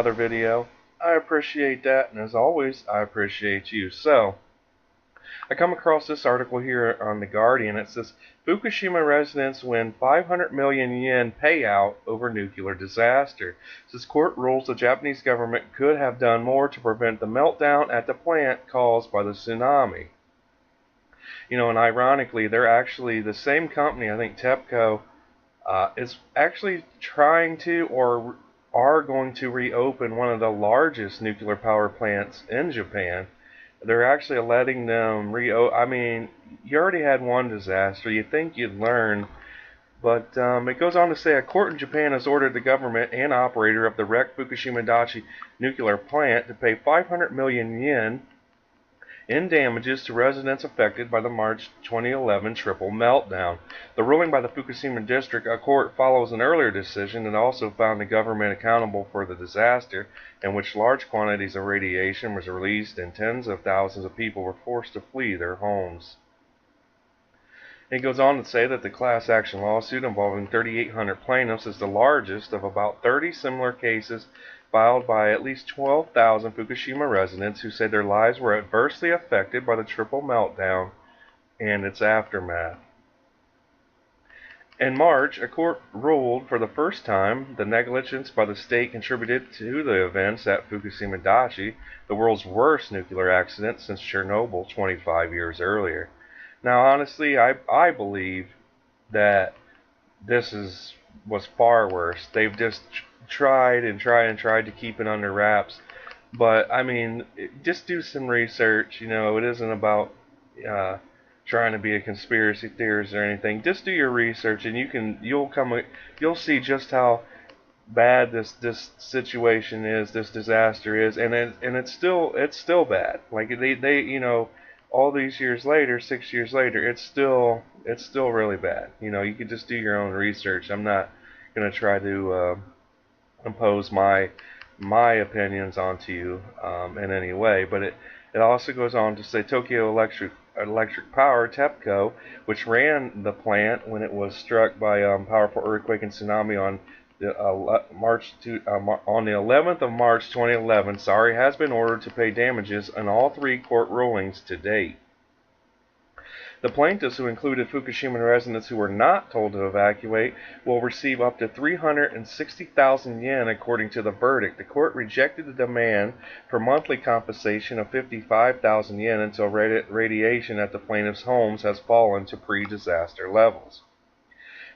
another video. I appreciate that, and as always, I appreciate you. So, I come across this article here on The Guardian. It says, Fukushima residents win 500 million yen payout over nuclear disaster. It says court rules the Japanese government could have done more to prevent the meltdown at the plant caused by the tsunami. And ironically, they're actually the same company, I think TEPCO, is actually trying to or are going to reopen one of the largest nuclear power plants in Japan. They're actually letting them reopen. I mean, you already had one disaster. You'd think you'd learn. But it goes on to say a court in Japan has ordered the government and operator of the wrecked Fukushima Daiichi nuclear plant to pay 500 million yen in damages to residents affected by the March 2011 triple meltdown. The ruling by the Fukushima District Court follows an earlier decision that also found the government accountable for the disaster, in which large quantities of radiation was released and tens of thousands of people were forced to flee their homes. It goes on to say that the class action lawsuit involving 3,800 plaintiffs is the largest of about 30 similar cases filed by at least 12,000 Fukushima residents who said their lives were adversely affected by the triple meltdown and its aftermath. In March, a court ruled for the first time the negligence by the state contributed to the events at Fukushima Daiichi, the world's worst nuclear accident since Chernobyl 25 years earlier. Now, honestly, I believe that this was far worse. They've just tried to keep it under wraps. But I mean, just do some research. It isn't about trying to be a conspiracy theorist or anything. Just do your research, and you'll see just how bad this situation is, this disaster is, and it's still bad. Like they all these years later, 6 years later, it's still really bad. You can just do your own research. I'm not gonna try to impose my opinions onto you in any way. But it also goes on to say Tokyo Electric Power (TEPCO), which ran the plant when it was struck by powerful earthquake and tsunami on the on the 11th of March 2011, has been ordered to pay damages in all three court rulings to date. The plaintiffs, who included Fukushima residents who were not told to evacuate, will receive up to 360,000 yen according to the verdict. The court rejected the demand for monthly compensation of 55,000 yen until radiation at the plaintiffs' homes has fallen to pre-disaster levels.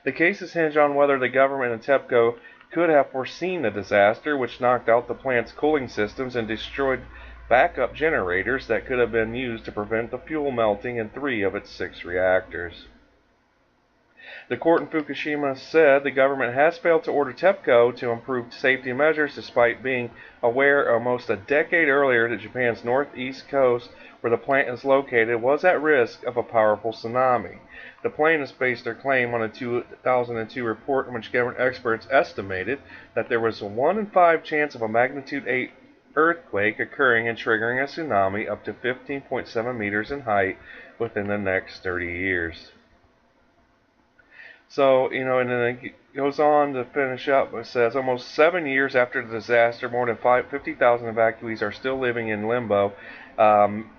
The cases hinge on whether the government and TEPCO could have foreseen the disaster, which knocked out the plant's cooling systems and destroyed backup generators that could have been used to prevent the fuel melting in 3 of its 6 reactors. The court in Fukushima said the government has failed to order TEPCO to improve safety measures despite being aware almost a decade earlier that Japan's northeast coast, where the plant is located, was at risk of a powerful tsunami. The plaintiffs based their claim on a 2002 report in which government experts estimated that there was a 1 in 5 chance of a magnitude 8 earthquake occurring and triggering a tsunami up to 15.7 meters in height within the next 30 years. So, and then it goes on to finish up. It says, almost 7 years after the disaster, more than 50,000 evacuees are still living in limbo.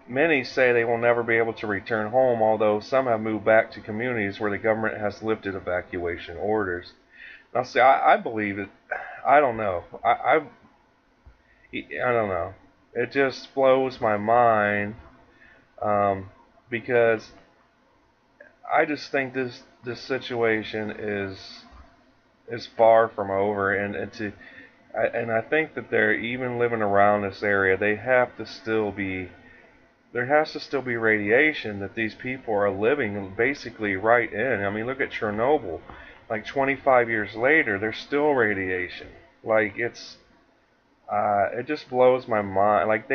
Many say they will never be able to return home, although some have moved back to communities where the government has lifted evacuation orders. Now, see, I believe it. I don't know. I don't know. It just blows my mind because I just think this situation is far from over, and I think that they're even living around this area. There has to still be radiation that these people are living basically right in. I mean, look at Chernobyl. Like 25 years later, there's still radiation. Like it just blows my mind. Like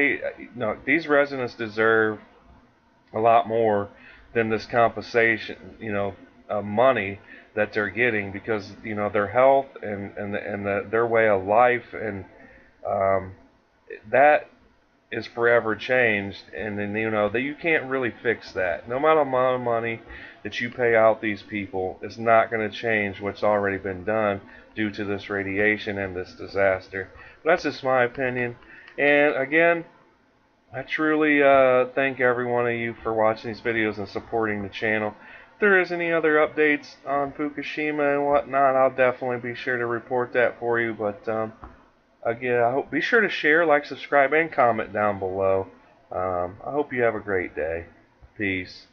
these residents deserve a lot more than this compensation, money that they're getting, because their health and their way of life, and that is forever changed, and then that you can't really fix that. No amount of money that you pay out these people is not going to change what's already been done due to this radiation and this disaster. That's just my opinion. And again, I truly thank every one of you for watching these videos and supporting the channel. If there is any other updates on Fukushima and whatnot, I'll definitely be sure to report that for you. But again, be sure to share, like, subscribe, and comment down below. I hope you have a great day. Peace.